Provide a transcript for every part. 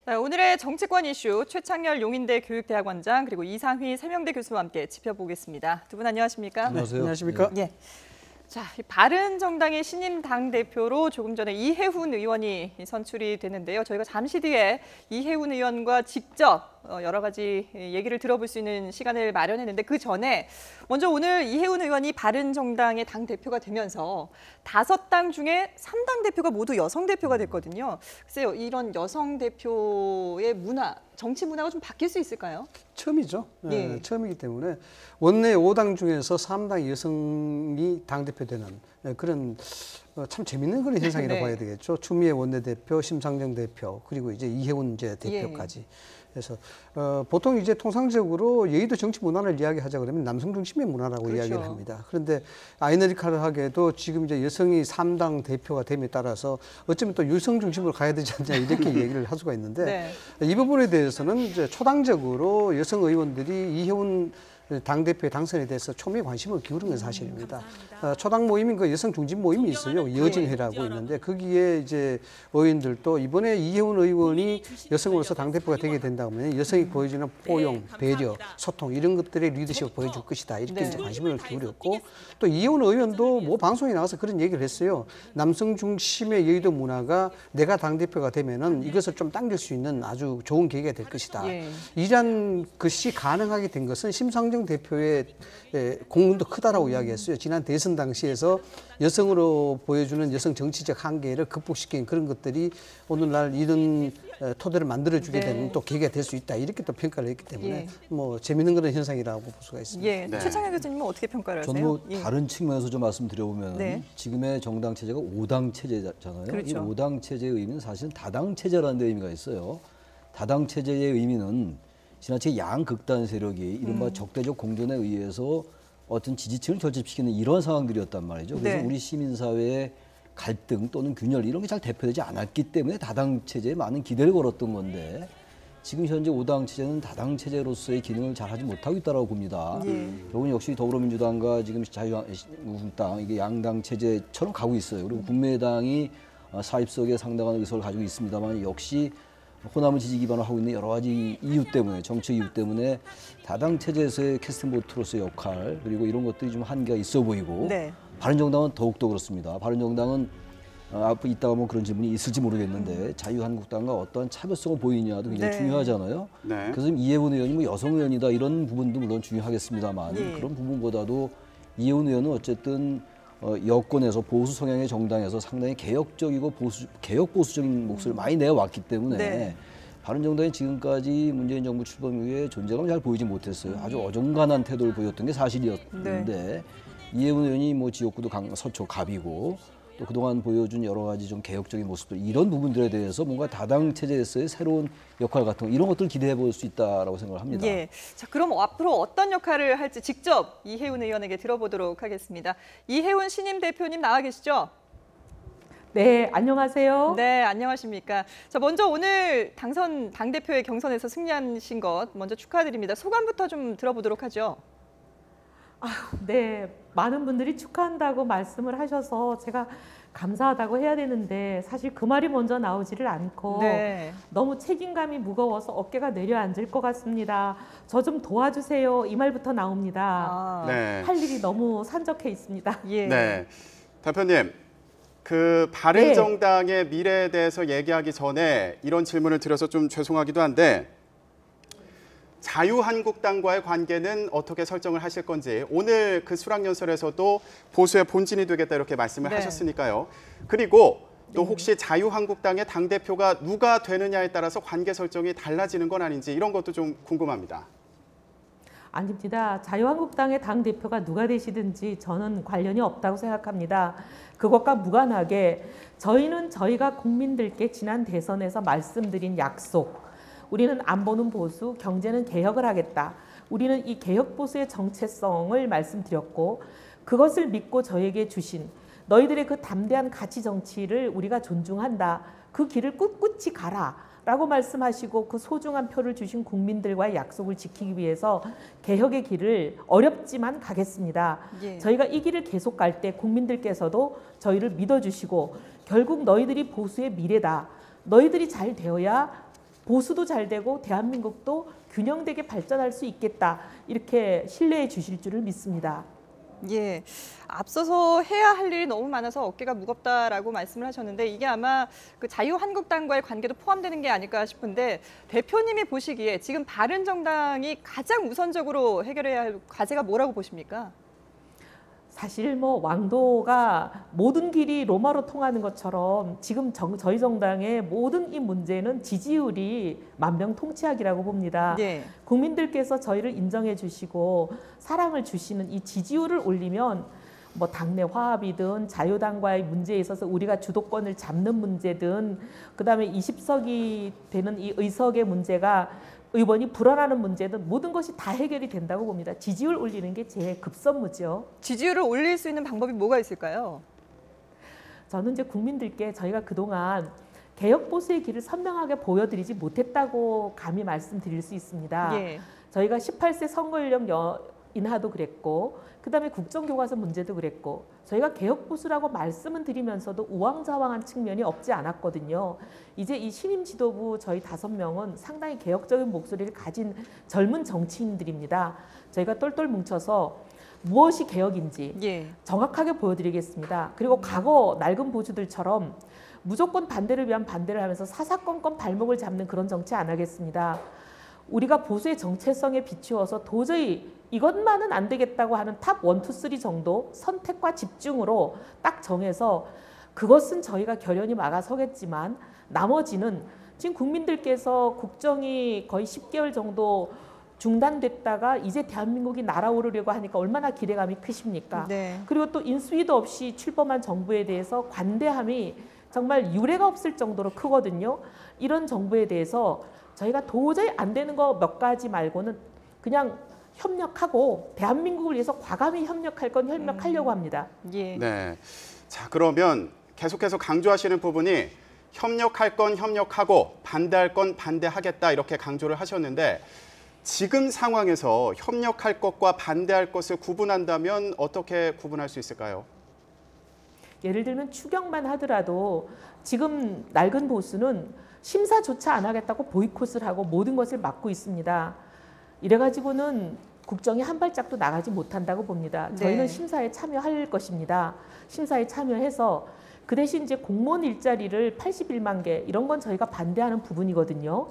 자, 오늘의 정치권 이슈 최창렬 용인대 교육대학원장 그리고 이상휘 세명대 교수와 함께 짚어보겠습니다. 두 분 안녕하십니까? 안녕하세요. 안녕하십니까? 예. 자, 바른정당의 신임 당대표로 조금 전에 이해훈 의원이 선출이 됐는데요. 저희가 잠시 뒤에 이해훈 의원과 직접 여러 가지 얘기를 들어볼 수 있는 시간을 마련했는데 그 전에 먼저 오늘 이해훈 의원이 바른정당의 당대표가 되면서 5당 중에 3당 대표가 모두 여성 대표가 됐거든요. 글쎄요, 이런 여성 대표의 문화, 정치 문화가 좀 바뀔 수 있을까요? 처음이죠. 예. 네, 처음이기 때문에 원내 5당 중에서 3당 여성이 당대표되는 그런 참 재밌는 그런 현상이라고 네. 봐야 되겠죠. 추미애 원내대표, 심상정 대표, 그리고 이제 이해훈 이제 대표까지. 그래서 보통 이제 통상적으로 여의도 정치 문화를 이야기하자 그러면 남성 중심의 문화라고 그렇죠. 이야기를 합니다. 그런데 아이러니컬하게도 지금 이제 여성이 3당 대표가 됨에 따라서 어쩌면 또 유성 중심으로 가야 되지 않냐 이렇게 얘기를 할 수가 있는데 네. 이 부분에 대해서는 이제 초당적으로 여성 의원들이 이해훈 당대표의 당선에 대해서 초미의 관심을 기울인 건 사실입니다. 초당 모임인 그 여성 중진 모임이 있어요. 여정회라고 있는데 거기에 이제 의원들도 이번에 이해훈 의원이 여성으로서 당대표가 되게 된다면 여성이 보여주는 포용, 배려, 소통 이런 것들의 리더십을 보여줄 것이다. 이렇게 네. 이제 관심을 기울였고 또 이해훈 의원도 뭐 방송에 나와서 그런 얘기를 했어요. 남성 중심의 여의도 문화가 내가 당대표가 되면은 이것을 좀 당길 수 있는 아주 좋은 계기가 될 것이다. 예. 이러한 것이 가능하게 된 것은 심상정 대표의 공헌도 크다라고 이야기했어요. 지난 대선 당시에서 여성으로 보여주는 여성 정치적 한계를 극복시킨 그런 것들이 오늘날 이런 토대를 만들어주게 되는 또 계기가 될 수 있다. 이렇게 또 평가를 했기 때문에 뭐 재미있는 그런 현상이라고 볼 수가 있습니다. 예. 네. 최창렬 교수님은 어떻게 평가를 하세요? 저는 뭐 예. 다른 측면에서 좀 말씀드려보면 네. 지금의 정당 체제가 5당 체제잖아요. 그렇죠. 이 5당 체제의 의미는 사실은 다당 체제라는 데 의미가 있어요. 다당 체제의 의미는 지나치게 양극단 세력이 이른바 적대적 공존에 의해서 어떤 지지층을 결집시키는 이런 상황들이었단 말이죠. 그래서 네. 우리 시민사회의 갈등 또는 균열 이런 게 잘 대표되지 않았기 때문에 다당 체제에 많은 기대를 걸었던 건데 지금 현재 5당 체제는 다당 체제로서의 기능을 잘 하지 못하고 있다고 봅니다. 예. 결국은 역시 더불어민주당과 지금 자유한국당 이게 양당 체제처럼 가고 있어요. 그리고 국민의당이 사입석에 상당한 의석을 가지고 있습니다만 역시 호남을 지지 기반으로 하고 있는 여러 가지 이유 때문에 정치 이유 때문에 다당 체제에서의 캐스팅 보트로서의 역할 그리고 이런 것들이 좀 한계가 있어 보이고 네. 바른정당은 더욱더 그렇습니다. 바른정당은 앞으로 이따가 뭐 그런 질문이 있을지 모르겠는데 자유한국당과 어떤 차별성을 보이냐도 굉장히 네. 중요하잖아요. 네. 그래서 이해훈 의원이 뭐 여성 의원이다 이런 부분도 물론 중요하겠습니다만 예. 그런 부분보다도 이해훈 의원은 어쨌든 여권에서 보수 성향의 정당에서 상당히 개혁적이고 개혁 보수적인 목소리를 많이 내왔기 때문에 네. 바른정당이 지금까지 문재인 정부 출범 이후에 존재감을 잘 보이지 못했어요. 아주 어중간한 태도를 보였던 게 사실이었는데 이해훈 의원이 뭐 지역구도 서초 갑이고 또 그동안 보여준 여러 가지 좀 개혁적인 모습들 이런 부분들에 대해서 뭔가 다당 체제에서의 새로운 역할 같은 거, 이런 것들을 기대해 볼 수 있다라고 생각을 합니다. 예. 자, 그럼 앞으로 어떤 역할을 할지 직접 이해훈 의원에게 들어보도록 하겠습니다. 이해훈 신임 대표님 나와 계시죠? 네, 안녕하세요. 네, 안녕하십니까. 자, 먼저 오늘 당대표의 경선에서 승리하신 것 먼저 축하드립니다. 소감부터 좀 들어보도록 하죠. 네, 많은 분들이 축하한다고 말씀을 하셔서 제가 감사하다고 해야 되는데 사실 그 말이 먼저 나오지를 않고 네. 너무 책임감이 무거워서 어깨가 내려앉을 것 같습니다. 저 좀 도와주세요. 이 말부터 나옵니다. 네. 할 일이 너무 산적해 있습니다. 예. 네. 대표님, 그 바른정당의 미래에 대해서 얘기하기 전에 이런 질문을 드려서 좀 죄송하기도 한데 자유한국당과의 관계는 어떻게 설정을 하실 건지 오늘 그 수락연설에서도 보수의 본진이 되겠다 이렇게 말씀을 네. 하셨으니까요. 그리고 또 혹시 자유한국당의 당대표가 누가 되느냐에 따라서 관계 설정이 달라지는 건 아닌지 이런 것도 좀 궁금합니다. 아닙니다. 자유한국당의 당대표가 누가 되시든지 저는 관련이 없다고 생각합니다. 그것과 무관하게 저희는 저희가 국민들께 지난 대선에서 말씀드린 약속, 우리는 안보는 보수, 경제는 개혁을 하겠다. 우리는 이 개혁 보수의 정체성을 말씀드렸고 그것을 믿고 저에게 주신 너희들의 그 담대한 가치 정치를 우리가 존중한다. 그 길을 꿋꿋이 가라. 라고 말씀하시고 그 소중한 표를 주신 국민들과의 약속을 지키기 위해서 개혁의 길을 어렵지만 가겠습니다. 예. 저희가 이 길을 계속 갈 때 국민들께서도 저희를 믿어주시고 결국 너희들이 보수의 미래다. 너희들이 잘 되어야 보수도 잘 되고 대한민국도 균형되게 발전할 수 있겠다. 이렇게 신뢰해 주실 줄을 믿습니다. 예, 앞서서 해야 할 일이 너무 많아서 어깨가 무겁다라고 말씀을 하셨는데 이게 아마 그 자유한국당과의 관계도 포함되는 게 아닐까 싶은데 대표님이 보시기에 지금 바른정당이 가장 우선적으로 해결해야 할 과제가 뭐라고 보십니까? 사실 뭐 왕도가 모든 길이 로마로 통하는 것처럼 지금 저희 정당의 모든 이 문제는 지지율이 만병통치약이라고 봅니다. 예. 국민들께서 저희를 인정해 주시고 사랑을 주시는 이 지지율을 올리면 뭐 당내 화합이든 자유당과의 문제에 있어서 우리가 주도권을 잡는 문제든 그다음에 20석이 되는 이 의석의 문제가 의원이 불안하는 문제든 모든 것이 다 해결이 된다고 봅니다. 지지율 올리는 게 제일 급선무죠. 지지율을 올릴 수 있는 방법이 뭐가 있을까요? 저는 이제 국민들께 저희가 그동안 개혁 보수의 길을 선명하게 보여드리지 못했다고 감히 말씀드릴 수 있습니다. 예. 저희가 18세 선거연령 인하도 그랬고 그다음에 국정교과서 문제도 그랬고 저희가 개혁 보수라고 말씀은 드리면서도 우왕좌왕한 측면이 없지 않았거든요. 이제 이 신임 지도부 저희 5명은 상당히 개혁적인 목소리를 가진 젊은 정치인들입니다. 저희가 똘똘 뭉쳐서 무엇이 개혁인지 예. 정확하게 보여드리겠습니다. 그리고 과거 낡은 보수들처럼 무조건 반대를 위한 반대를 하면서 사사건건 발목을 잡는 그런 정치 안 하겠습니다. 우리가 보수의 정체성에 비추어서 도저히 이것만은 안 되겠다고 하는 탑 1, 2, 3 정도 선택과 집중으로 딱 정해서 그것은 저희가 결연히 막아서겠지만 나머지는 지금 국민들께서 국정이 거의 10개월 정도 중단됐다가 이제 대한민국이 날아오르려고 하니까 얼마나 기대감이 크십니까? 네. 그리고 또 인수위도 없이 출범한 정부에 대해서 관대함이 정말 유례가 없을 정도로 크거든요. 이런 정부에 대해서 저희가 도저히 안 되는 거 몇 가지 말고는 그냥 협력하고 대한민국을 위해서 과감히 협력할 건 협력하려고 합니다. 예. 네. 자, 그러면 계속해서 강조하시는 부분이 협력할 건 협력하고 반대할 건 반대하겠다 이렇게 강조를 하셨는데 지금 상황에서 협력할 것과 반대할 것을 구분한다면 어떻게 구분할 수 있을까요? 예를 들면 추경만 하더라도 지금 낡은 보수는 심사조차 안 하겠다고 보이콧을 하고 모든 것을 막고 있습니다. 이래가지고는 국정이 한 발짝도 나가지 못한다고 봅니다. 저희는 네. 심사에 참여할 것입니다. 심사에 참여해서 그 대신 이제 공무원 일자리를 81만 개 이런 건 저희가 반대하는 부분이거든요.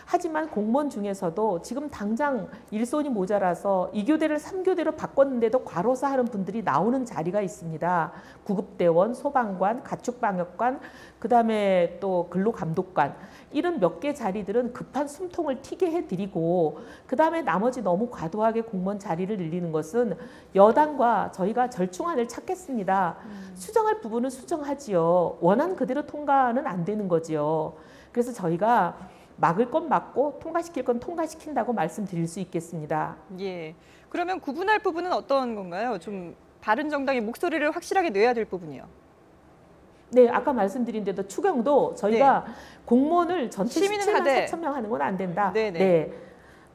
하지만 공무원 중에서도 지금 당장 일손이 모자라서 2교대를 3교대로 바꿨는데도 과로사 하는 분들이 나오는 자리가 있습니다. 구급대원, 소방관, 가축방역관, 그다음에 또 근로감독관 이런 몇 개 자리들은 급한 숨통을 튀게 해드리고 그다음에 나머지 너무 과도하게 공무원 자리를 늘리는 것은 여당과 저희가 절충안을 찾겠습니다. 수정할 부분은 수정하지요. 원안 그대로 통과는 안 되는 거지요. 그래서 저희가 막을 건 막고 통과시킬 건 통과시킨다고 말씀드릴 수 있겠습니다. 예. 그러면 구분할 부분은 어떤 건가요? 좀 바른정당의 목소리를 확실하게 내야 될 부분이요. 네, 아까 말씀드린 대로 추경도 저희가 공무원을 전체 시민은 17만 하되. 4천 명 하는 건 안 된다. 네네. 네.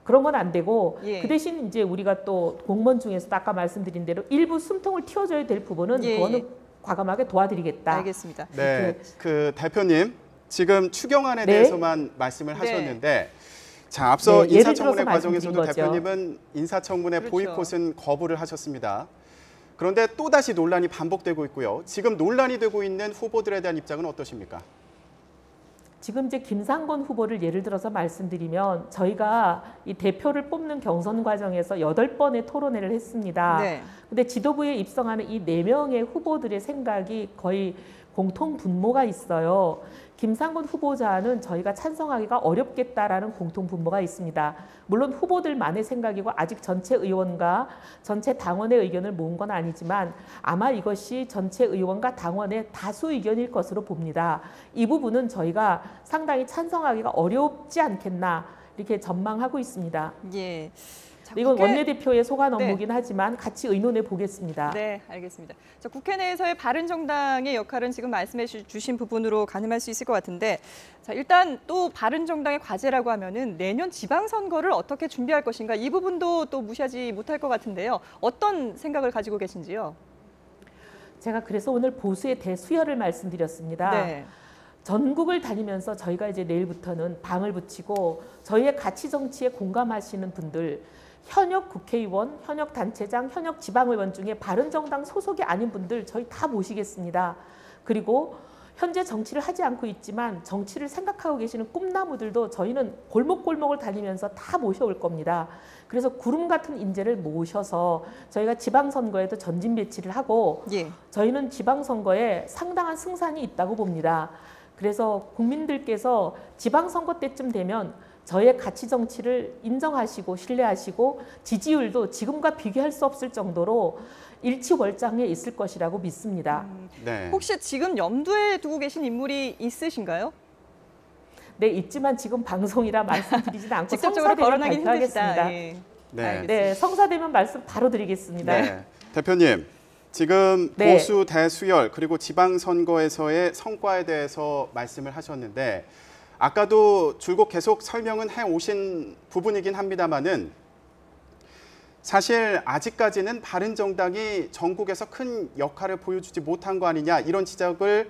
그런 건 안 되고 예. 그 대신 이제 우리가 또 공무원 중에서도 아까 말씀드린 대로 일부 숨통을 틔워줘야 될 부분은 예, 그거는 예. 과감하게 도와드리겠다. 알겠습니다. 네, 그 대표님 지금 추경안에 네. 대해서만 말씀을 네. 하셨는데 자, 앞서 네, 예를 인사청문회 들어서 과정에서도 말씀드린 거죠. 대표님은 인사청문회 그렇죠. 보이콧은 거부를 하셨습니다. 그런데 또다시 논란이 반복되고 있고요. 지금 논란이 되고 있는 후보들에 대한 입장은 어떠십니까? 지금 이제 김상곤 후보를 예를 들어서 말씀드리면 저희가 이 대표를 뽑는 경선 과정에서 8번의 토론회를 했습니다. 네. 근데 지도부에 입성하는 이 4명의 후보들의 생각이 거의 공통 분모가 있어요. 김상곤 후보자는 저희가 찬성하기가 어렵겠다라는 공통 분모가 있습니다. 물론 후보들만의 생각이고 아직 전체 의원과 전체 당원의 의견을 모은 건 아니지만 아마 이것이 전체 의원과 당원의 다수 의견일 것으로 봅니다. 이 부분은 저희가 상당히 찬성하기가 어렵지 않겠나 이렇게 전망하고 있습니다. 예. 자, 이건 국회- 원내대표의 소관 네. 업무긴 하지만 같이 의논해 보겠습니다. 네, 알겠습니다. 자, 국회 내에서의 바른정당의 역할은 지금 말씀해 주신 부분으로 가늠할 수 있을 것 같은데 자, 일단 또 바른정당의 과제라고 하면은 내년 지방선거를 어떻게 준비할 것인가 이 부분도 또 무시하지 못할 것 같은데요. 어떤 생각을 가지고 계신지요? 제가 그래서 오늘 보수의 대수혈을 말씀드렸습니다. 네. 전국을 다니면서 저희가 이제 내일부터는 방을 붙이고 저희의 가치 정치에 공감하시는 분들, 현역 국회의원, 현역 단체장, 현역 지방의원 중에 바른정당 소속이 아닌 분들 저희 다 모시겠습니다. 그리고 현재 정치를 하지 않고 있지만 정치를 생각하고 계시는 꿈나무들도 저희는 골목골목을 다니면서 다 모셔올 겁니다. 그래서 구름 같은 인재를 모셔서 저희가 지방선거에도 전진 배치를 하고 예. 저희는 지방선거에 상당한 승산이 있다고 봅니다. 그래서 국민들께서 지방선거 때쯤 되면 저희의 가치 정치를 인정하시고 신뢰하시고 지지율도 지금과 비교할 수 없을 정도로 일치월장에 있을 것이라고 믿습니다. 네. 혹시 지금 염두에 두고 계신 인물이 있으신가요? 네, 있지만 지금 방송이라 말씀드리지는 않고 직접적으로 성사되면 거론하기 힘드시다. 발표하겠습니다. 예. 네. 알겠습니다. 네, 성사되면 말씀 바로 드리겠습니다. 네. 대표님, 지금 네. 보수 대수열 그리고 지방선거에서의 성과에 대해서 말씀을 하셨는데 아까도 줄곧 계속 설명은 해오신 부분이긴 합니다만은 사실 아직까지는 바른정당이 전국에서 큰 역할을 보여주지 못한 거 아니냐 이런 지적을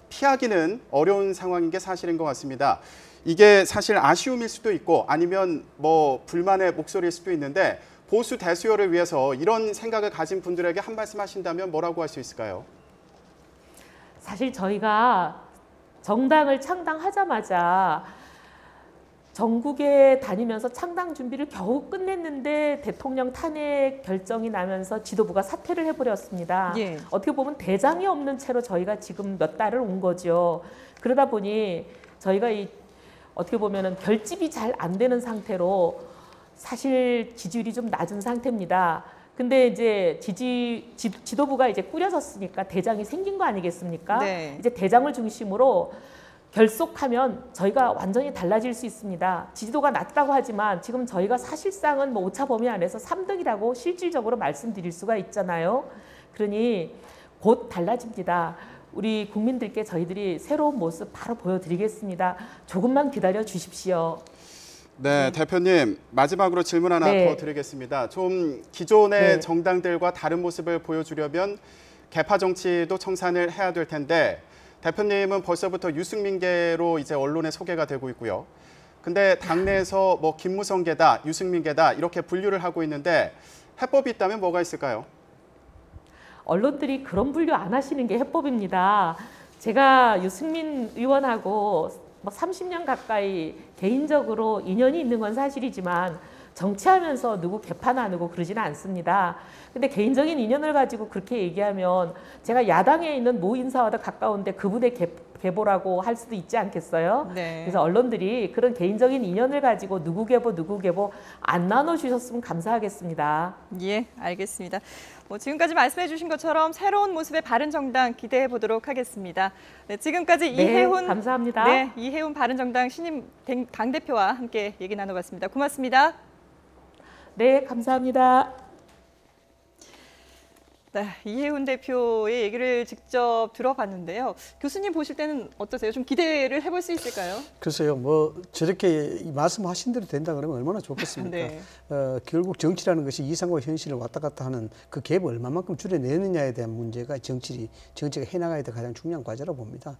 피하기는 어려운 상황인 게 사실인 것 같습니다. 이게 사실 아쉬움일 수도 있고 아니면 뭐 불만의 목소리일 수도 있는데 보수 대수열을 위해서 이런 생각을 가진 분들에게 한 말씀 하신다면 뭐라고 할 수 있을까요? 사실 저희가 정당을 창당하자마자 전국에 다니면서 창당 준비를 겨우 끝냈는데 대통령 탄핵 결정이 나면서 지도부가 사퇴를 해버렸습니다. 예. 어떻게 보면 대장이 없는 채로 저희가 지금 몇 달을 온 거죠. 그러다 보니 저희가 어떻게 보면은 결집이 잘 안 되는 상태로 사실 지지율이 좀 낮은 상태입니다. 근데 이제 지도부가 이제 꾸려졌으니까 대장이 생긴 거 아니겠습니까? 네. 이제 대장을 중심으로 결속하면 저희가 완전히 달라질 수 있습니다. 지지도가 낮다고 하지만 지금 저희가 사실상은 뭐 오차 범위 안에서 3등이라고 실질적으로 말씀드릴 수가 있잖아요. 그러니 곧 달라집니다. 우리 국민들께 저희들이 새로운 모습 바로 보여드리겠습니다. 조금만 기다려 주십시오. 네, 대표님 마지막으로 질문 하나 네. 더 드리겠습니다. 좀 기존의 네. 정당들과 다른 모습을 보여주려면 개파 정치도 청산을 해야 될 텐데 대표님은 벌써부터 유승민계로 이제 언론에 소개가 되고 있고요. 근데 당내에서 뭐 김무성계다, 유승민계다 이렇게 분류를 하고 있는데 해법이 있다면 뭐가 있을까요? 언론들이 그런 분류 안 하시는 게 해법입니다. 제가 유승민 의원하고 뭐 30년 가까이 개인적으로 인연이 있는 건 사실이지만 정치하면서 누구 개파 나누고 그러지는 않습니다. 근데 개인적인 인연을 가지고 그렇게 얘기하면 제가 야당에 있는 모 인사와도 가까운데 그분의 계보라고 할 수도 있지 않겠어요? 네. 그래서 언론들이 그런 개인적인 인연을 가지고 누구 계보 안 나눠주셨으면 감사하겠습니다. 예, 알겠습니다. 지금까지 말씀해 주신 것처럼 새로운 모습의 바른정당 기대해 보도록 하겠습니다. 네, 지금까지 네, 이혜훈 감사합니다. 네, 이혜훈 바른정당 신임 당대표와 함께 얘기 나눠봤습니다. 고맙습니다. 네, 감사합니다. 네, 이혜훈 대표의 얘기를 직접 들어봤는데요. 교수님 보실 때는 어떠세요? 좀 기대를 해볼 수 있을까요? 글쎄요, 뭐 저렇게 말씀하신 대로 된다 그러면 얼마나 좋겠습니까? 네. 결국 정치라는 것이 이상과 현실을 왔다 갔다 하는 그 갭을 얼마만큼 줄여내느냐에 대한 문제가 정치가 해나가야 될 가장 중요한 과제라고 봅니다.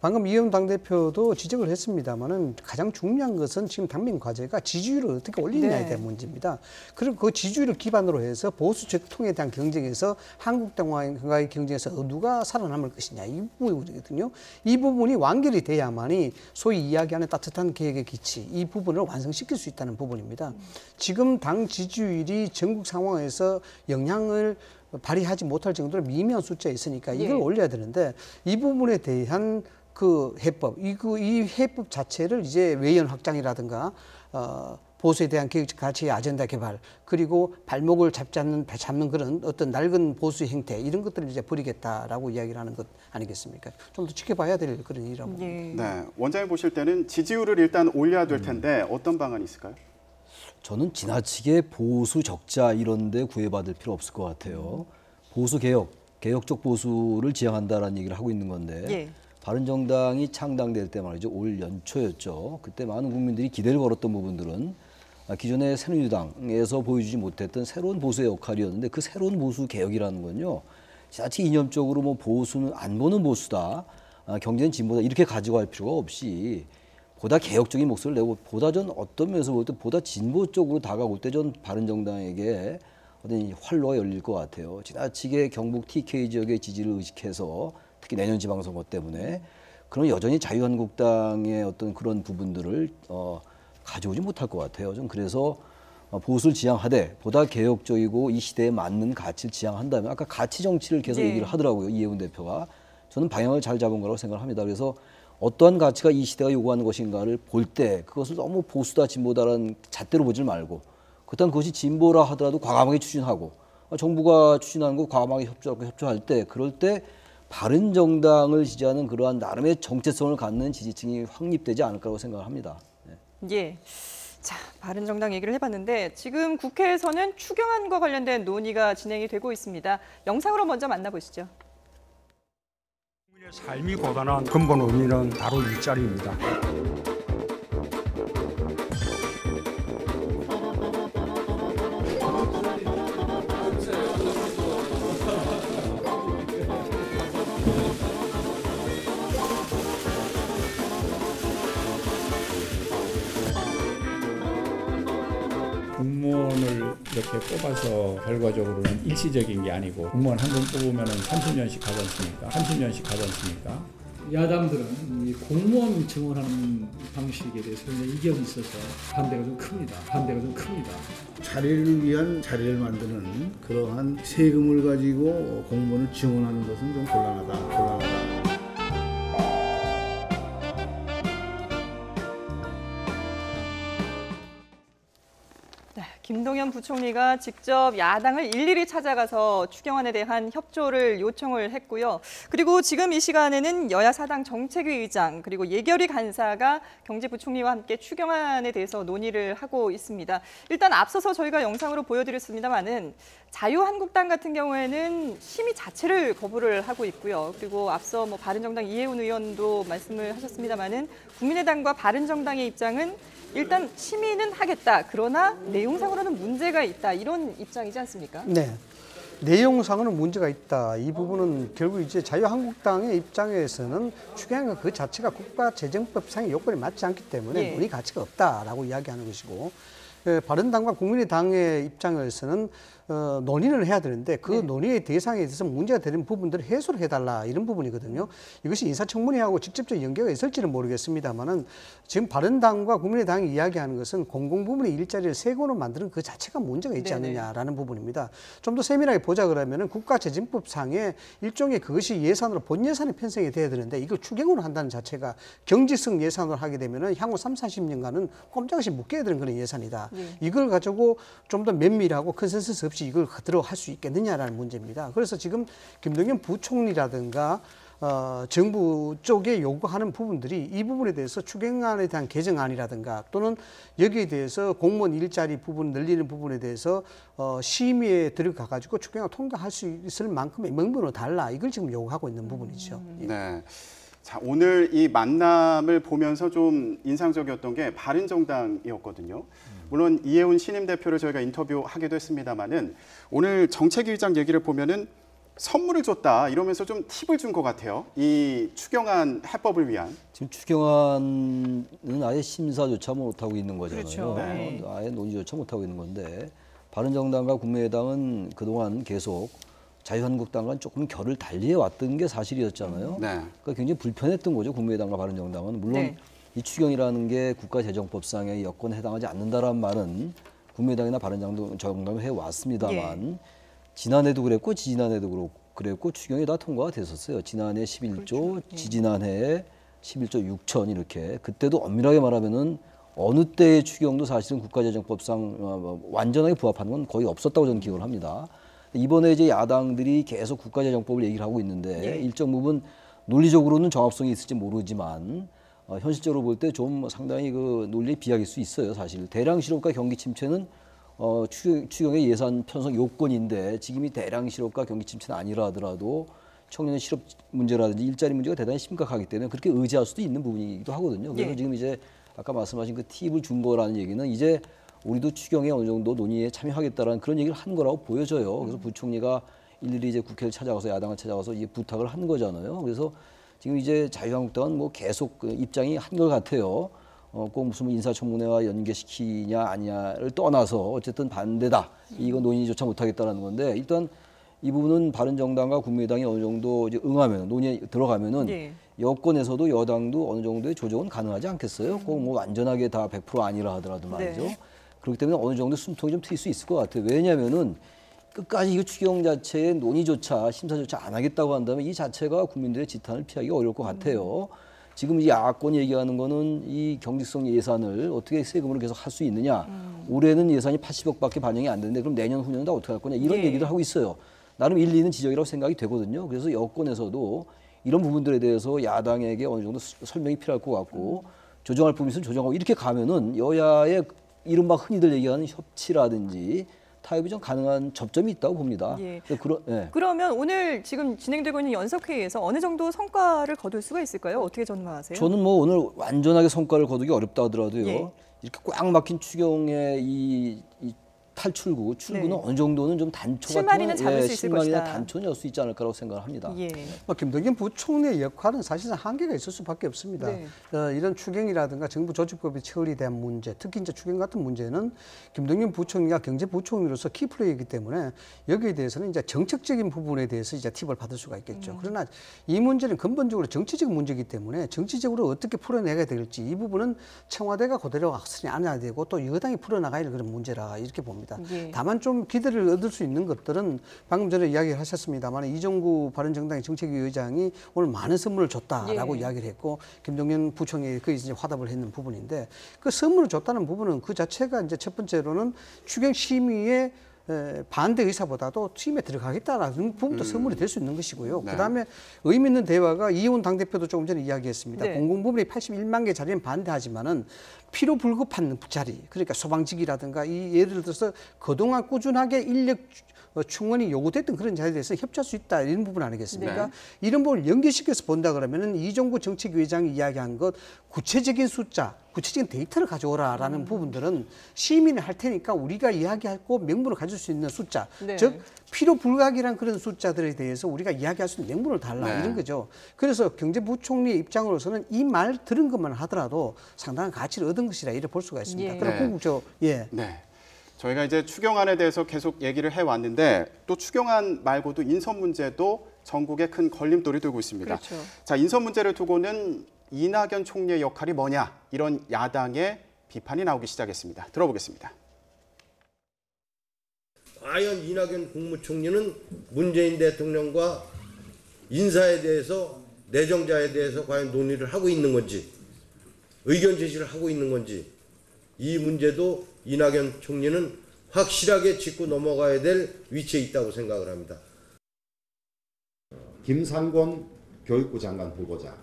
방금 이혜훈 당대표도 지적을 했습니다만은 가장 중요한 것은 지금 당면 과제가 지지율을 어떻게 올리느냐에 네. 대한 문제입니다. 그리고 그 지지율을 기반으로 해서 보수 적통에 대한 경쟁에서 한국당과의 경쟁에서 누가 살아남을 것이냐 이 부분이거든요. 이 부분이 완결이 돼야만이 소위 이야기하는 따뜻한 계획의 기치 이 부분을 완성시킬 수 있다는 부분입니다. 지금 당 지지율이 전국 상황에서 영향을 발휘하지 못할 정도로 미미한 숫자에 있으니까 이걸 예. 올려야 되는데 이 부분에 대한 그 해법, 이 해법 자체를 이제 외연 확장이라든가 보수에 대한 계획적 가치의 아젠다 개발 그리고 발목을 잡는 그런 어떤 낡은 보수 형태 이런 것들을 이제 버리겠다라고 이야기를 하는 것 아니겠습니까? 좀 더 지켜봐야 될 그런 일이라고 봅니다. 예. 네, 원장님 보실 때는 지지율을 일단 올려야 될 텐데 어떤 방안이 있을까요? 저는 지나치게 보수 적자 이런 데 구애받을 필요 없을 것 같아요. 보수 개혁적 보수를 지향한다라는 얘기를 하고 있는 건데 예. 바른정당이 창당될 때 말이죠. 올 연초였죠. 그때 많은 국민들이 기대를 걸었던 부분들은 기존의 새누리당에서 보여주지 못했던 새로운 보수의 역할이었는데 그 새로운 보수 개혁이라는 건요. 지나치게 이념적으로 뭐 보수는 안 보는 보수다. 경제는 진보다 이렇게 가져갈 필요가 없이 보다 개혁적인 목소리를 내고 보다 전 어떤 면에서 볼 때 보다 진보 쪽으로 다가올 때 전 바른정당에게 어떤 활로가 열릴 것 같아요. 지나치게 경북 TK 지역의 지지를 의식해서 특히 내년 지방선거 때문에 그럼 여전히 자유한국당의 어떤 그런 부분들을 가져오지 못할 것 같아요. 좀 그래서 보수를 지향하되 보다 개혁적이고 이 시대에 맞는 가치를 지향한다면 아까 가치 정치를 계속 네. 얘기를 하더라고요. 이해훈 대표가. 저는 방향을 잘 잡은 거라고 생각을 합니다. 그래서 어떠한 가치가 이 시대가 요구하는 것인가를 볼 때 그것을 너무 보수다 진보다라는 잣대로 보지 말고 그렇다면 그것이 진보라 하더라도 과감하게 추진하고 정부가 추진하는 거 과감하게 협조할 때 그럴 때 바른정당을 지지하는 그러한 나름의 정체성을 갖는 지지층이 확립되지 않을 거라고 생각을 합니다. 네. 예. 자, 바른정당 얘기를 해봤는데 지금 국회에서는 추경안과 관련된 논의가 진행이 되고 있습니다. 영상으로 먼저 만나보시죠. 국민의 삶이 고단한 근본 원인은 바로 일자리입니다. 공무원을 이렇게 뽑아서 결과적으로는 일시적인 게 아니고 공무원 한 번 뽑으면 30년씩 가지 않습니까? 30년씩 가지 않습니까? 야당들은 이 공무원 증원하는 방식에 대해서 굉장히 이견이 있어서 반대가 좀 큽니다. 자리를 위한 자리를 만드는 그러한 세금을 가지고 공무원을 지원하는 것은 좀 곤란하다. 김동연 부총리가 직접 야당을 일일이 찾아가서 추경안에 대한 협조를 요청을 했고요. 그리고 지금 이 시간에는 여야 사당 정책위 의장 그리고 예결위 간사가 경제부총리와 함께 추경안에 대해서 논의를 하고 있습니다. 일단 앞서서 저희가 영상으로 보여드렸습니다마는 자유한국당 같은 경우에는 심의 자체를 거부를 하고 있고요. 그리고 앞서 바른정당 이해훈 의원도 말씀을 하셨습니다마는 국민의당과 바른정당의 입장은 일단 심의는 하겠다. 그러나 내용상으로는 문제가 있다. 이런 입장이지 않습니까? 네. 내용상으로는 문제가 있다. 이 부분은 결국 이제 자유한국당의 입장에서는 추경안 그 자체가 국가재정법상의 요건에 맞지 않기 때문에 논의 가치가 없다라고 이야기하는 것이고 바른당과 국민의당의 입장에서는 논의를 해야 되는데 그 논의의 대상에 대해서 문제가 되는 부분들을 해소를 해달라 이런 부분이거든요. 이것이 인사청문회하고 직접적 연계가 있을지는 모르겠습니다만은 지금 바른당과 국민의당이 이야기하는 것은 공공부문의 일자리를 세금으로 만드는 그 자체가 문제가 있지 않느냐라는 부분입니다. 좀 더 세밀하게 보자 그러면은 국가재정법상의 일종의 그것이 예산으로 본 예산이 편성이 돼야 되는데 이걸 추경으로 한다는 자체가 경지성 예산으로 하게 되면은 향후 30-40년간은 꼼짝없이 묶여야 되는 그런 예산이다. 이걸 가지고 좀 더 면밀하고 컨센서스 없이 이걸 그대로 할 수 있겠느냐라는 문제입니다. 그래서 지금 김동연 부총리라든가 정부 쪽에 요구하는 부분들이 이 부분에 대해서 추경안에 대한 개정안이라든가 또는 여기에 대해서 공무원 일자리 부분 늘리는 부분에 대해서 심의에 들어가 가지고 추경안 통과할 수 있을 만큼의 명분으로 달라 이걸 지금 요구하고 있는 부분이죠. 네. 자, 오늘 이 만남을 보면서 좀 인상적이었던 게 바른정당이었거든요. 물론 이해훈 신임 대표를 저희가 인터뷰하기도 했습니다마는 오늘 정책위의장 얘기를 보면은 선물을 줬다 이러면서 좀 팁을 준 것 같아요. 이 추경안 해법을 위한. 지금 추경안은 아예 심사조차 못하고 있는 거잖아요. 그렇죠. 네. 아예 논의조차 못하고 있는 건데 바른정당과 국민의당은 그동안 계속 자유한국당과 조금 결을 달리해 왔던 게 사실이었잖아요. 네. 그러니까 굉장히 불편했던 거죠. 국민의당과 바른정당은. 물론 이 추경이라는 게 국가재정법상의 여건에 해당하지 않는다라는 말은 국민의당이나 바른정당도 해왔습니다만 지난해도 그랬고 지지난해도 그랬고 추경이 다 통과가 됐었어요. 지난해 11조, 지지난해에 11조 6천 이렇게. 그때도 엄밀하게 말하면은 어느 때의 추경도 사실은 국가재정법상 완전하게 부합하는 건 거의 없었다고 저는 기억을 합니다. 이번에 이제 야당들이 계속 국가재정법을 얘기를 하고 있는데 일정 부분 논리적으로는 정합성이 있을지 모르지만 현실적으로 볼 때 좀 상당히 그 논리에 비약일 수 있어요. 사실 대량 실업과 경기 침체는 추경의 예산 편성 요건인데 지금이 대량 실업과 경기 침체는 아니라 하더라도 청년의 실업 문제라든지 일자리 문제가 대단히 심각하기 때문에 그렇게 의지할 수도 있는 부분이기도 하거든요. 그래서 지금 이제 아까 말씀하신 그 팁을 준 거라는 얘기는 이제 우리도 추경에 어느 정도 논의에 참여하겠다라는 그런 얘기를 한 거라고 보여져요. 그래서 부총리가 일일이 이제 국회를 찾아가서 야당을 찾아가서 이게 부탁을 한 거잖아요. 그래서 지금 이제 자유한국당은 뭐 계속 그 입장이 한결 같아요. 꼭 무슨 인사청문회와 연계시키냐 아니냐를 떠나서 어쨌든 반대다. 이거 논의조차 못하겠다라는 건데 일단 이 부분은 바른정당과 국민의당이 어느 정도 이제 응하면 논의에 들어가면은 예. 여권에서도 여당도 어느 정도의 조정은 가능하지 않겠어요? 꼭 뭐 완전하게 다 100% 아니라 하더라도 말이죠. 네. 그렇기 때문에 어느 정도 숨통이 좀 트일 수 있을 것 같아요. 왜냐하면은 끝까지 이 추경 자체의 논의조차 심사조차 안 하겠다고 한다면 이 자체가 국민들의 지탄을 피하기가 어려울 것 같아요. 지금 이 야권 얘기하는 거는 이 경직성 예산을 어떻게 세금으로 계속 할 수 있느냐. 올해는 예산이 80억밖에 반영이 안 되는데 그럼 내년 후년은 다 어떻게 할 거냐 이런 예. 얘기를 하고 있어요. 나름 일리 있는 지적이라고 생각이 되거든요. 그래서 여권에서도 이런 부분들에 대해서 야당에게 어느 정도 설명이 필요할 것 같고 조정할 부분이 있으면 조정하고 이렇게 가면은 여야의 이른바 흔히들 얘기하는 협치라든지 타협이 좀 가능한 접점이 있다고 봅니다. 예. 예. 그러면 오늘 지금 진행되고 있는 연석회의에서 어느 정도 성과를 거둘 수가 있을까요? 어떻게 전망하세요? 저는 뭐 오늘 완전하게 성과를 거두기 어렵다 하더라도요. 예. 이렇게 꽉 막힌 추경의 이 탈출구, 출구는 네. 어느 정도는 좀 단초 실마리는 잡을 수 있을 실마리나 것이다. 단초는 열 수 있지 않을까라고 생각을 합니다. 예. 김동연 부총리의 역할은 사실상 한계가 있을 수밖에 없습니다. 네. 이런 추경이라든가 정부 조직법의 처리에 대한 문제, 특히 이제 추경 같은 문제는 김동연 부총리가 경제부총리로서 키플레이이기 때문에 여기에 대해서는 이제 정책적인 부분에 대해서 이제 팁을 받을 수가 있겠죠. 그러나 이 문제는 근본적으로 정치적인 문제이기 때문에 정치적으로 어떻게 풀어내야 될지 이 부분은 청와대가 그대로 악순이 안아야 되고 또 여당이 풀어나가야 될 그런 문제라 이렇게 봅니다. 예. 다만 좀 기대를 얻을 수 있는 것들은 방금 전에 이야기를 하셨습니다만 이종구 바른정당의 정책위 의장이 오늘 많은 선물을 줬다라고 예. 이야기를 했고 김동연 부총리 거기서 이제 화답을 했는 부분인데 그 선물을 줬다는 부분은 그 자체가 이제 첫 번째로는 추경 심의의 반대 의사보다도 팀에 들어가겠다라는 부분도 선물이 될 수 있는 것이고요. 네. 그다음에 의미 있는 대화가 이혜원 당대표도 조금 전에 이야기했습니다. 네. 공공부문이 81만 개 자리는 반대하지만은 필요 불급한 자리, 그러니까 소방직이라든가 이 예를 들어서 그동안 꾸준하게 인력 충원이 요구됐던 그런 자리에 대해서 협조할 수 있다 이런 부분 아니겠습니까? 네. 이런 부분을 연계시켜서 본다 그러면은 이종구 정책위원장이 이야기한 것 구체적인 숫자, 구체적인 데이터를 가져오라라는 부분들은 시민이 할 테니까 우리가 이야기하고 명분을 가질 수 있는 숫자, 네. 즉 필요 불가결한 그런 숫자들에 대해서 우리가 이야기할 수 있는 명분을 달라 네. 이런 거죠. 그래서 경제부총리의 입장으로서는 이 말 들은 것만 하더라도 상당한 가치를 얻은 것이라 이렇게 볼 수가 있습니다. 예. 그럼 예. 네. 저희가 이제 추경안에 대해서 계속 얘기를 해왔는데 또 추경안 말고도 인선 문제도 전국에 큰 걸림돌이 되고 있습니다. 그렇죠. 자, 인선 문제를 두고는 이낙연 총리의 역할이 뭐냐 이런 야당의 비판이 나오기 시작했습니다. 들어보겠습니다. 과연 이낙연 국무총리는 문재인 대통령과 인사에 대해서 내정자에 대해서 과연 논의를 하고 있는 건지 의견 제시를 하고 있는 건지 이 문제도 이낙연 총리는 확실하게 짚고 넘어가야 될 위치에 있다고 생각을 합니다. 김상곤 교육부 장관 후보자,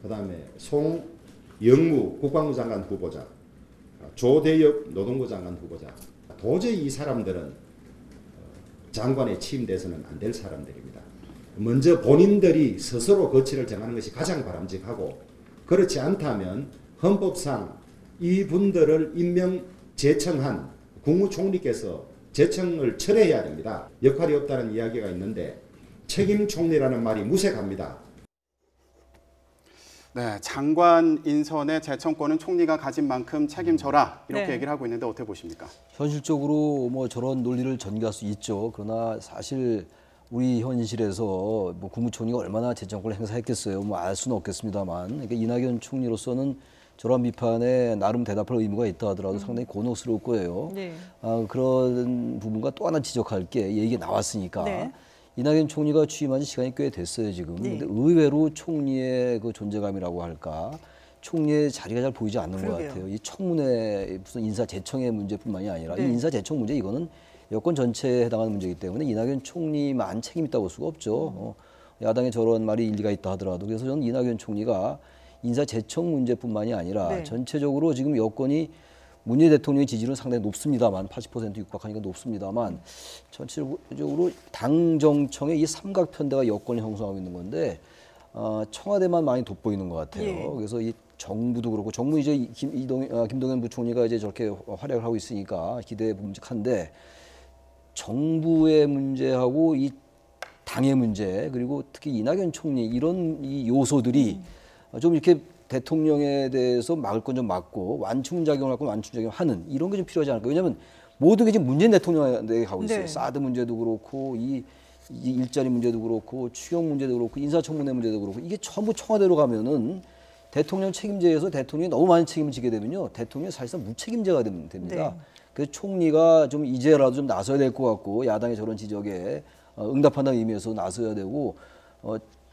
그다음에 송영무 국방부 장관 후보자, 조대엽 노동부 장관 후보자. 도저히 이 사람들은 장관에 취임돼서는 안 될 사람들입니다. 먼저 본인들이 스스로 거취를 정하는 것이 가장 바람직하고 그렇지 않다면 헌법상 이분들을 임명 제청한 국무총리께서 제청을 철회해야 됩니다. 역할이 없다는 이야기가 있는데 책임 총리라는 말이 무색합니다. 네, 장관 인선의 제청권은 총리가 가진 만큼 책임져라 이렇게 네. 얘기를 하고 있는데 어떻게 보십니까? 현실적으로 뭐 저런 논리를 전개할 수 있죠. 그러나 사실 우리 현실에서 뭐 국무총리가 얼마나 제청권을 행사했겠어요. 뭐 알 수는 없겠습니다만, 그러니까 이낙연 총리로서는 저런 비판에 나름 대답할 의무가 있다 하더라도 상당히 곤혹스러울 거예요. 네. 그런 부분과 또 하나 지적할 게 얘기가 나왔으니까. 네. 이낙연 총리가 취임한 지 시간이 꽤 됐어요, 지금. 네. 근데 의외로 총리의 그 존재감이라고 할까, 총리의 자리가 잘 보이지 않는 그러게요. 것 같아요. 이 청문회 무슨 인사 제청의 문제뿐만이 아니라 네. 이 인사 제청 문제 이거는 여권 전체에 해당하는 문제이기 때문에 이낙연 총리만 책임 있다고 볼 수가 없죠. 야당의 저런 말이 일리가 있다 하더라도 그래서 저는 이낙연 총리가 인사 제청 문제뿐만이 아니라 네. 전체적으로 지금 여권이 문재인 대통령의 지지는 상당히 높습니다만 80% 육박하니까 높습니다만 전체적으로 당정청의 이 삼각편대가 여권을 형성하고 있는 건데 청와대만 많이 돋보이는 것 같아요. 예. 그래서 이 정부도 그렇고 정부 이제 김동연 부총리가 이제 저렇게 활약을 하고 있으니까 기대에 묵직한데 정부의 문제하고 이 당의 문제 그리고 특히 이낙연 총리 이런 이 요소들이 좀 이렇게 대통령에 대해서 막을 건 좀 막고 완충작용을 할 건 완충작용을 하는 이런 게 좀 필요하지 않을까. 왜냐하면 모든 게 지금 문재인 대통령에게 가고 있어요. 네. 사드 문제도 그렇고 이 일자리 문제도 그렇고 추경 문제도 그렇고 인사청문회 문제도 그렇고 이게 전부 청와대로 가면은 대통령 책임제에서 대통령이 너무 많은 책임을 지게 되면요. 대통령이 사실상 무책임제가 됩니다. 네. 그래서 총리가 좀 이제라도 좀 나서야 될 것 같고 야당의 저런 지적에 응답한다는 의미에서 나서야 되고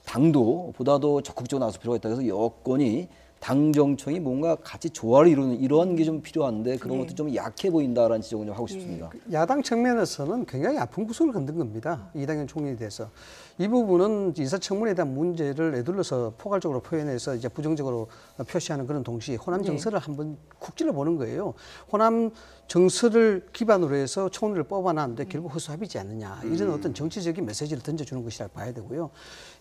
당도 보다 더 적극적으로 나설 필요가 있다. 그래서 여권이 당정청이 뭔가 같이 조화를 이루는 이러한 게 좀 필요한데 그런 것도 좀 약해 보인다라는 지적을 좀 하고 싶습니다. 야당 측면에서는 굉장히 아픈 구석을 건든 겁니다. 이낙연 총리에 대해서. 이 부분은 인사청문회에 대한 문제를 에둘러서 포괄적으로 표현해서 이제 부정적으로 표시하는 그런 동시에 호남 정서를 한번 쿡 찔러보는 거예요. 호남 정서를 기반으로 해서 총리를 뽑아놨는데 결국 허수아비지 않느냐. 이런 어떤 정치적인 메시지를 던져주는 것이라 봐야 되고요.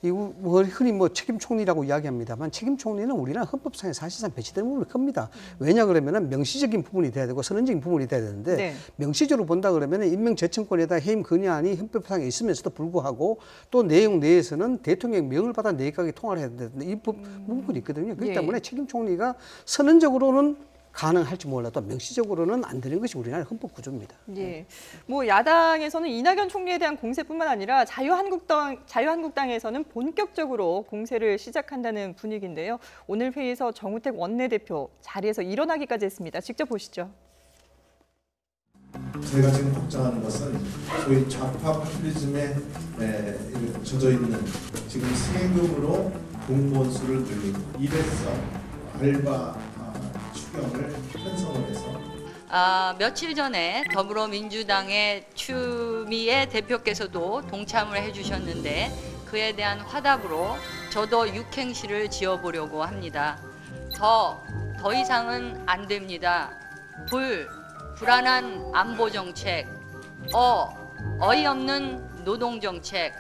이 흔히 뭐 책임 총리라고 이야기합니다만 책임 총리는 우리나라 헌법상에 사실상 배치되는 부분이 큽니다. 왜냐 그러면은 명시적인 부분이 돼야 되고 선언적인 부분이 돼야 되는데 네. 명시적으로 본다 그러면은 임명제청권에다 해임 건의안이 헌법상에 있으면서도 불구하고 또 내용 내에서는 대통령 명을 받아 내각이 통화를 해야 되는데 이 부분이 있거든요. 그렇기 때문에 책임 총리가 선언적으로는 가능할지 몰라도 명시적으로는 안 되는 것이 우리나라 헌법 구조입니다. 예. 뭐 야당에서는 이낙연 총리에 대한 공세뿐만 아니라 자유한국당에서는 본격적으로 공세를 시작한다는 분위기인데요. 오늘 회의에서 정우택 원내대표 자리에서 일어나기까지 했습니다. 직접 보시죠. 저희가 지금 걱정하는 것은 소위 좌파 파퓰리즘에 젖어 있는 지금 세금으로 공무원 수를 늘리고 일회성, 알바, 추경을 편성을 해서 며칠 전에 더불어민주당의 추미애 대표께서도 동참을 해주셨는데 그에 대한 화답으로 저도 육행시를 지어보려고 합니다. 더 이상은 안 됩니다. 불안한 안보 정책, 어이없는 노동 정책,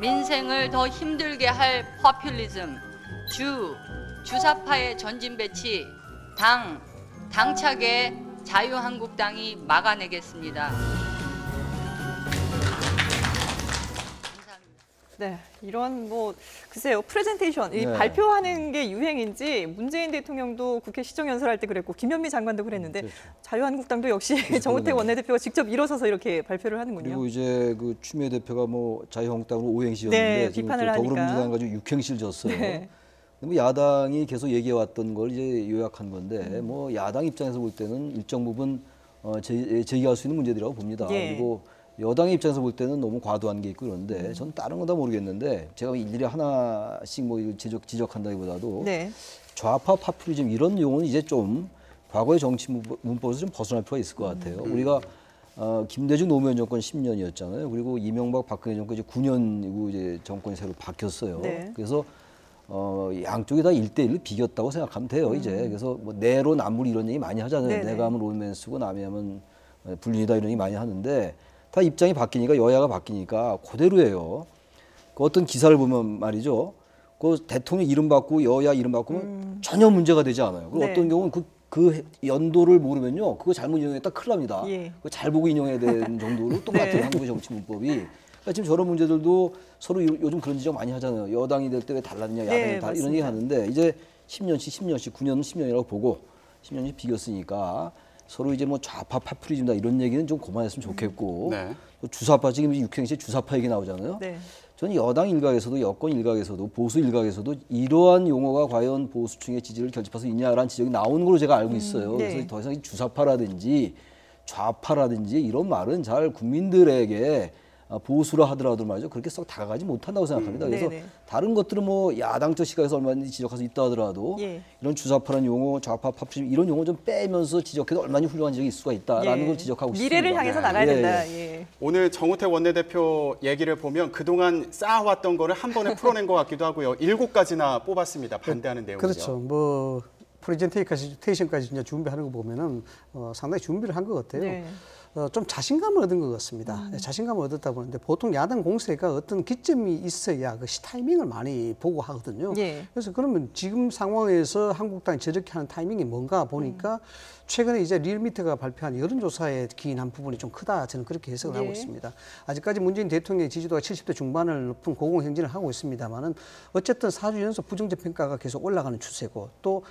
민생을 더 힘들게 할 포퓰리즘, 주사파의 전진 배치, 당차게 자유한국당이 막아내겠습니다. 네, 이런 글쎄요 프레젠테이션 이 발표하는 게 유행인지 문재인 대통령도 국회 시정연설할 때 그랬고 김현미 장관도 그랬는데 자유한국당도 역시 정우택 원내대표가 직접 일어서서 이렇게 발표를 하는군요. 그리고 이제 그 추미애 대표가 자유한국당으로 오행시였는데 지금 비판을 더불어민주당 가지고 육행시를 졌어요. 근데 야당이 계속 얘기해왔던 걸 이제 요약한 건데 야당 입장에서 볼 때는 일정 부분 제기할 수 있는 문제들이라고 봅니다. 그리고 여당의 입장에서 볼 때는 너무 과도한 게 있고 그런데 전 다른 건 다 모르겠는데 제가 일일이 하나씩 지적한다기보다도 좌파 파퓰리즘 이런 용어는 이제 좀 과거의 정치 문법에서 좀 벗어날 필요가 있을 것 같아요. 우리가 김대중 노무현 정권 10년이었잖아요. 그리고 이명박 박근혜 정권 이제 9년 이제 정권이 새로 바뀌었어요. 그래서 양쪽이 다 1대1로 비겼다고 생각하면 돼요, 이제. 그래서 내로 남불 이런 얘기 많이 하잖아요. 내가 하면 로맨스고 남이 하면 불륜이다 이런 얘기 많이 하는데 다 입장이 바뀌니까 여야가 바뀌니까 그대로예요. 그 어떤 기사를 보면 말이죠. 그 대통령 이름 바꾸고 여야 이름 바꾸면 전혀 문제가 되지 않아요. 그리고 어떤 경우는 그 연도를 모르면요. 그거 잘못 인용했다 큰일 납니다. 그거 잘 보고 인용해야 되는 정도로 똑같아요. 한국의 정치 문법이. 그러니까 지금 저런 문제들도 서로 요즘 그런 지적 많이 하잖아요. 여당이 될 때 왜 달랐냐, 야당이 달랐냐 이런 얘기 하는데 이제 10년씩 9년은 10년이라고 보고 10년씩 비겼으니까 서로 이제 좌파 파퓰리즘이다 이런 얘기는 좀 그만했으면 좋겠고 또 주사파 지금 육행시 주사파 얘기 나오잖아요. 저는 여당 일각에서도 여권 일각에서도 보수 일각에서도 이러한 용어가 과연 보수층의 지지를 결집할 수 있냐라는 지적이 나오는 걸로 제가 알고 있어요. 그래서 더 이상 주사파라든지 좌파라든지 이런 말은 잘 국민들에게 보수라 하더라도 말이죠. 그렇게 썩 다가가지 못한다고 생각합니다. 그래서 다른 것들은 야당적 시각에서 얼마든지 지적할 수 있다 하더라도 이런 주사파라는 용어, 좌파, 파퓰리즘 이런 용어 좀 빼면서 지적해도 얼마나 훌륭한 지적이 있을 수가 있다라는 걸 지적하고 싶습니다. 미래를 향해서 나가야 된다. 오늘 정우택 원내대표 얘기를 보면 그동안 쌓아왔던 거를 한 번에 풀어낸 것 같기도 하고요. 7가지나 뽑았습니다. 반대하는 내용이죠. 그렇죠. 프레젠테이션까지 이제 준비하는 거 보면은 상당히 준비를 한 것 같아요. 좀 자신감을 얻은 것 같습니다. 자신감을 얻었다 보는데 보통 야당 공세가 어떤 기점이 있어야 그 타이밍을 많이 보고 하거든요. 예. 그래서 그러면 지금 상황에서 한국당이 저렇게 하는 타이밍이 뭔가 보니까 최근에 이제 리얼미터가 발표한 여론조사에 기인한 부분이 좀 크다, 저는 그렇게 해석을 하고 있습니다. 아직까지 문재인 대통령의 지지도가 70대 중반을 높은 고공행진을 하고 있습니다만은 어쨌든 4주 연속 부정적 평가가 계속 올라가는 추세고 또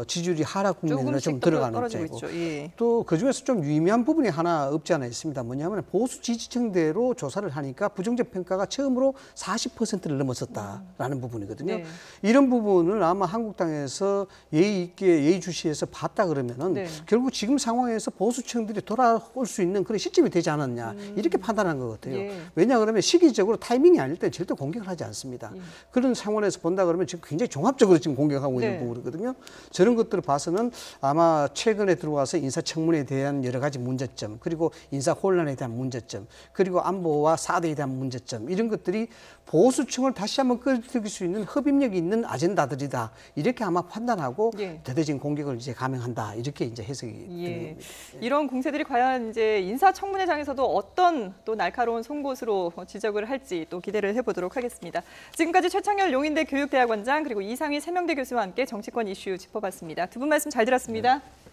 지지율이 하락 국면으로 좀 들어가는 추세고 예. 또 그중에서 좀 유의미한 부분이 하나 없지 않아 있습니다. 뭐냐면 보수 지지층대로 조사를 하니까 부정적 평가가 처음으로 40%를 넘었었다라는 부분이거든요. 네. 이런 부분을 아마 한국당에서 예의 있게 예의주시해서 봤다 그러면은 네. 결국 지금 상황에서 보수층들이 돌아올 수 있는 그런 시점이 되지 않았냐 이렇게 판단한 것 같아요. 예. 왜냐 그러면 시기적으로 타이밍이 아닐 때 절대 공격을 하지 않습니다. 그런 상황에서 본다 그러면 지금 굉장히 종합적으로 지금 공격하고 있는 네. 부분이거든요. 저런 것들을 봐서는 아마 최근에 들어와서 인사청문회에 대한 여러 가지 문제점, 그리고 인사 혼란에 대한 문제점, 그리고 안보와 4대에 대한 문제점, 이런 것들이 보수층을 다시 한번 끌어들일 수 있는 흡입력이 있는 아젠다들이다. 이렇게 아마 판단하고 예. 대대적인 공격을 이제 감행한다. 이렇게 이제 해석이 되는 예. 겁니다. 이런 공세들이 과연 이제 인사청문회장에서도 어떤 또 날카로운 송곳으로 지적을 할지 또 기대를 해보도록 하겠습니다. 지금까지 최창열 용인대 교육대학원장 그리고 이상희 세명대 교수와 함께 정치권 이슈 짚어봤습니다. 두 분 말씀 잘 들었습니다. 네.